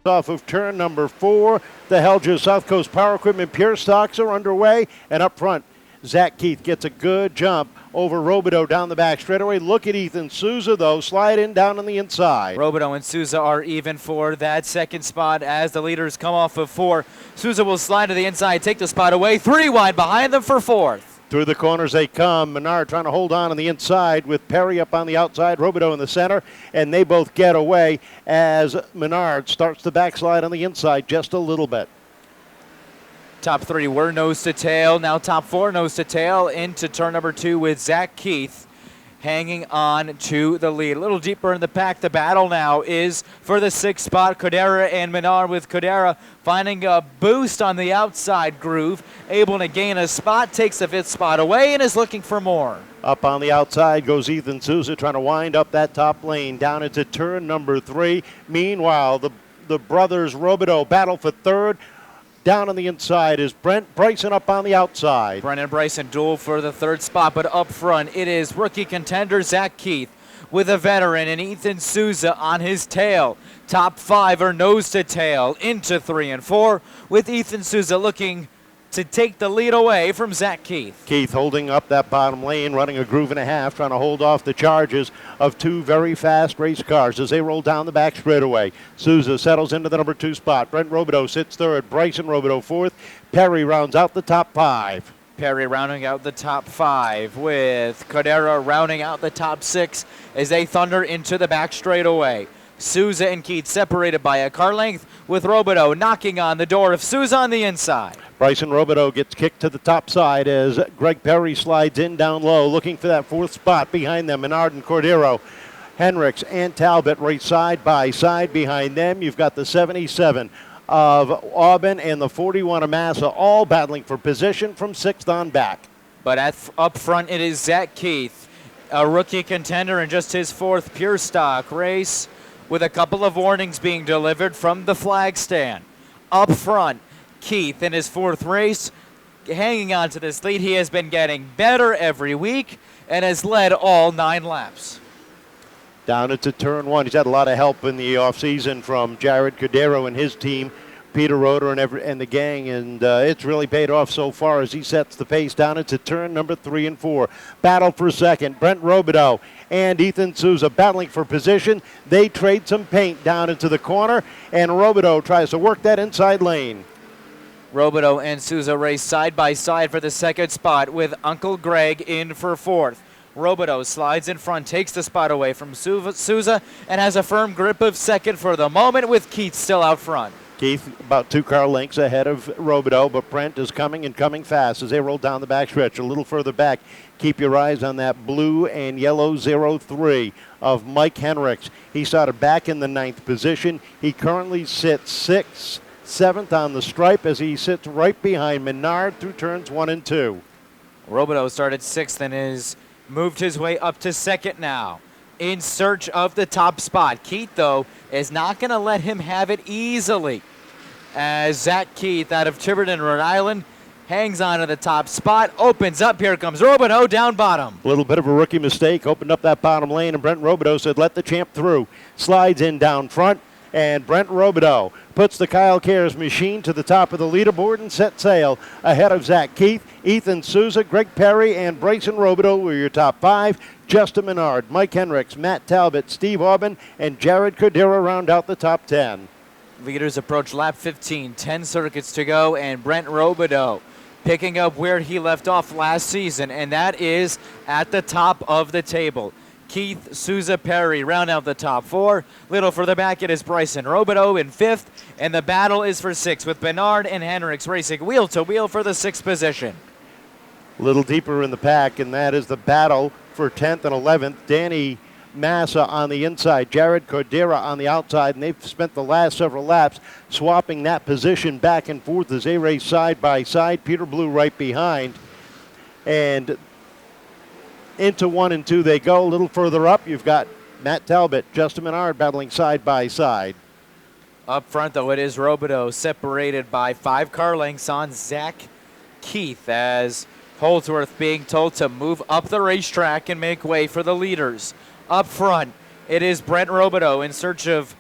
off of turn number 4. The Helger South Coast Power Equipment Pure Stocks are underway. And up front, Zach Keith gets a good jump over Robidoux down the back straightaway. Look at Ethan Souza, though, slide in down on the inside. Robidoux and Souza are even for that second spot as the leaders come off of 4. Souza will slide to the inside, take the spot away. 3 wide behind them for 4th. Through the corners they come. Menard trying to hold on the inside with Perry up on the outside, Robidoux in the center, and they both get away as Menard starts to backslide on the inside just a little bit. Top 3 were nose to tail. Now top 4 nose to tail into turn number 2 with Zach Keith hanging on to the lead. A little deeper in the pack. The battle now is for the 6th spot. Cordeira and Menard, with Cordeira finding a boost on the outside groove, able to gain a spot, takes the 5th spot away and is looking for more. Up on the outside goes Ethan Souza trying to wind up that top lane down into turn number 3. Meanwhile, the brothers Robidoux battle for 3rd. Down on the inside is Bryson up on the outside. Brent and Bryson duel for the 3rd spot, but up front it is rookie contender Zach Keith with a veteran and Ethan Souza on his tail. Top 5 are nose to tail into 3 and 4 with Ethan Souza looking to take the lead away from Zach Keith. Keith holding up that bottom lane, running a groove and a half, trying to hold off the charges of 2 very fast race cars as they roll down the back straightaway. Souza settles into the number 2 spot. Brent Robidoux sits 3rd. Bryson Robidoux 4th. Perry rounds out the top 5. Perry rounding out the top 5 with Cordeira rounding out the top 6 as they thunder into the back straightaway. Souza and Keith separated by a car length with Robidoux knocking on the door of Souza on the inside. Bryson Robidoux gets kicked to the top side as Greg Perry slides in down low, looking for that 4th spot behind them. Menard and Cordeira, Henriques and Talbot race side by side behind them. You've got the 77 of Aubin and the 41 of Massa all battling for position from 6th on back. But up front it is Zach Keith, a rookie contender in just his 4th pure stock race, with a couple of warnings being delivered from the flag stand. Up front, Keith in his 4th race, hanging on to this lead. He has been getting better every week and has led all 9 laps. Down into turn 1. He's had a lot of help in the offseason from Jared Cordeira and his team, Peter Roeder and the gang, and it's really paid off so far as he sets the pace down into turn number 3 and 4. Battle for 2nd. Brent Robidoux and Ethan Souza battling for position. They trade some paint down into the corner, and Robidoux tries to work that inside lane. Robidoux and Souza race side by side for the 2nd spot with Uncle Greg in for 4th. Robidoux slides in front, takes the spot away from Souza, and has a firm grip of 2nd for the moment with Keith still out front. Keith about 2 car lengths ahead of Robidoux, but Brent is coming and coming fast as they roll down the backstretch. A little further back, keep your eyes on that blue and yellow 03 of Mike Henriques. He started back in the 9th position. He currently sits 6th, 7th on the stripe as he sits right behind Menard through turns 1 and 2. Robidoux started 6th and has moved his way up to 2nd now, in search of the top spot. Keith, though, is not going to let him have it easily, as Zach Keith out of Tiverton, Rhode Island, hangs on to the top spot, opens up. Here comes Robidoux down bottom. A little bit of a rookie mistake, opened up that bottom lane, and Brent Robidoux said, let the champ through. Slides in down front, and Brent Robidoux puts the Kyle Cares machine to the top of the leaderboard and set sail ahead of Zach Keith, Ethan Souza, Greg Perry, and Bryson Robidoux were your top 5. Justin Menard, Mike Henriques, Matt Talbot, Steve Aubin, and Jared Cordeira round out the top 10. Leaders approach lap 15, 10 circuits to go, and Brent Robidoux picking up where he left off last season, and that is at the top of the table. Keith, Souza, Perry round out the top 4. Little further back, it is Bryson Robidoux in 5th, and the battle is for 6th with Menard and Henriques racing wheel to wheel for the 6th position. A little deeper in the pack, and that is the battle for 10th and 11th. Danny Massa on the inside, Jared Cordeira on the outside, and they've spent the last several laps swapping that position back and forth as they race side by side. Peter Blue right behind, and into 1 and 2 they go. A little further up, you've got Matt Talbot, Justin Menard battling side by side. Up front, though, it is Robidoux separated by 5 car lengths on Zach Keith, as Holdsworth being told to move up the racetrack and make way for the leaders. Up front, it is Brent Robidoux in search of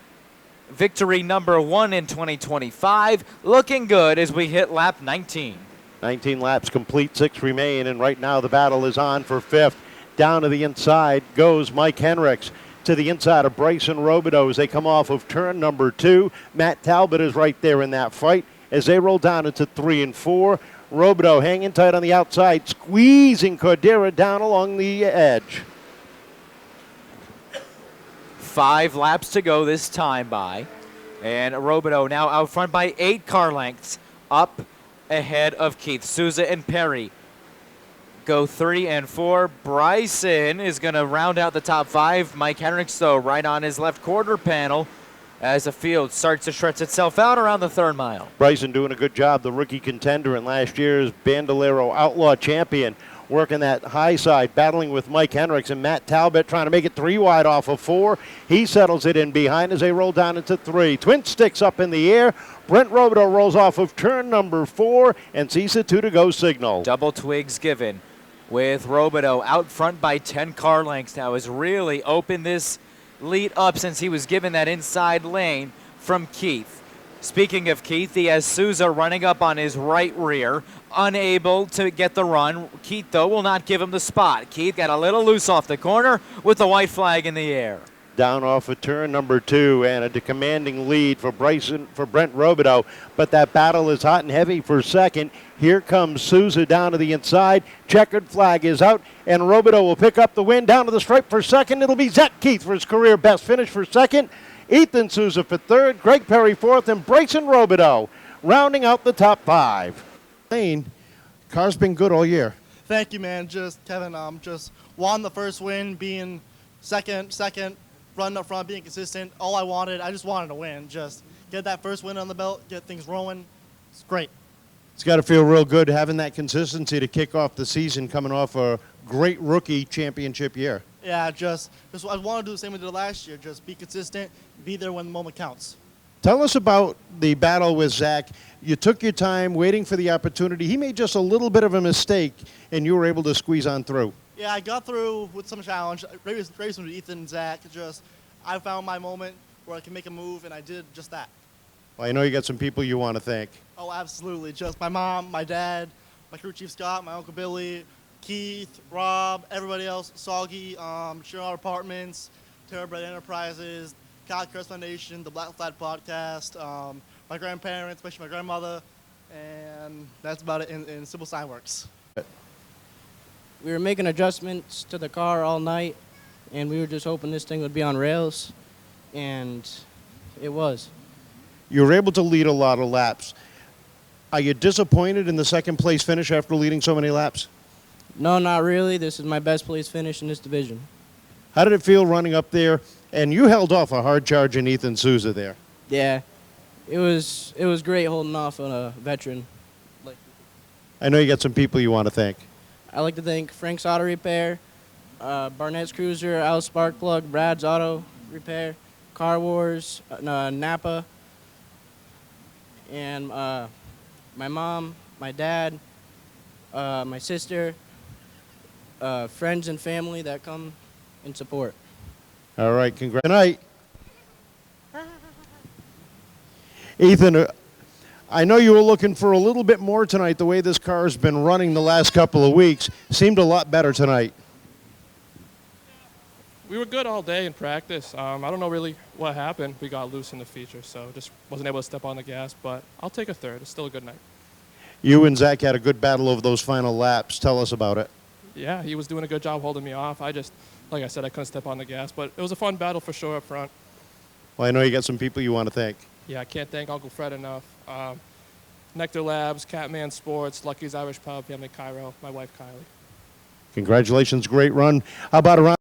victory number 1 in 2025. Looking good as we hit lap 19. 19 laps complete, 6 remain, and right now the battle is on for 5th. Down to the inside goes Mike Henriques. To the inside of Bryson Robidoux as they come off of turn number 2. Matt Talbot is right there in that fight as they roll down into 3 and 4. Robidoux hanging tight on the outside, squeezing Cordeira down along the edge. 5 laps to go this time by. And Robidoux now out front by 8 car lengths, up ahead of Keith. Souza and Perry go 3 and 4. Bryson is going to round out the top 5. Mike Henriques, though, right on his left quarter panel as the field starts to stretch itself out around the 3rd mile. Bryson doing a good job, the rookie contender and last year's Bandolero Outlaw champion, working that high side, battling with Mike Henriques and Matt Talbot, trying to make it 3 wide off of 4. He settles it in behind as they roll down into 3. Twin sticks up in the air. Brent Robidoux rolls off of turn number 4 and sees a 2 to go signal. Double twigs given with Robidoux out front by 10 car lengths now, has really opened this lead up since he was given that inside lane from Keith. Speaking of Keith, he has Souza running up on his right rear, unable to get the run. Keith, though, will not give him the spot. Keith got a little loose off the corner with the white flag in the air. Down off of turn number 2 and a commanding lead for Brent Robidoux, but that battle is hot and heavy for second. Here comes Souza down to the inside. Checkered flag is out, and Robidoux will pick up the win. Down to the stripe for second. It'll be Zach Keith for his career best finish for second. Ethan Souza for 3rd. Greg Perry 4th, and Bryson Robidoux rounding out the top 5. Car's been good all year. Thank you, man. Just Kevin, just won the first win, being second, running up front, being consistent. All I just wanted to win. Just get that first win on the belt, get things rolling. It's great. It's got to feel real good having that consistency to kick off the season, coming off a great rookie championship year. Yeah, just I want to do the same we did last year. Just be consistent, be there when the moment counts. Tell us about the battle with Zach. You took your time waiting for the opportunity. He made just a little bit of a mistake, and you were able to squeeze on through. Yeah, I got through with some challenge. Racing with Ethan and Zach, I found my moment where I can make a move, and I did just that. Well, I know you got some people you want to thank. Oh, absolutely. Just my mom, my dad, my crew chief Scott, my Uncle Billy, Keith, Rob, everybody else, Soggy, Sherrod Apartments, Terrorbred Enterprises, Cod Crest Foundation, the Black Flag Podcast, my grandparents, especially my grandmother, and that's about it in Simple Sign Works. We were making adjustments to the car all night, and we were just hoping this thing would be on rails, and it was. You were able to lead a lot of laps. Are you disappointed in the second place finish after leading so many laps? No, not really. This is my best place finish in this division. How did it feel running up there? And you held off a hard charge in Ethan Souza there. Yeah, it was great holding off on a veteran. I know you got some people you want to thank. I'd like to thank Frank's Auto Repair, Barnett's Cruiser, Al Sparkplug, Brad's Auto Repair, Car Wars, Napa, and my mom, my dad, my sister, friends and family that come and support. All right, congrats. Good night. Ethan, I know you were looking for a little bit more tonight. The way this car has been running the last couple of weeks seemed a lot better tonight. We were good all day in practice. I don't know really what happened. We got loose in the feature, so just wasn't able to step on the gas, but I'll take a 3rd. It's still a good night. You and Zach had a good battle over those final laps. Tell us about it. Yeah, he was doing a good job holding me off. Like I said, I couldn't step on the gas, but it was a fun battle for sure up front. Well, I know you got some people you want to thank. Yeah, I can't thank Uncle Fred enough. Nectar Labs, Catman Sports, Lucky's Irish Pub, family Cairo, my wife Kylie. Congratulations, great run. How about around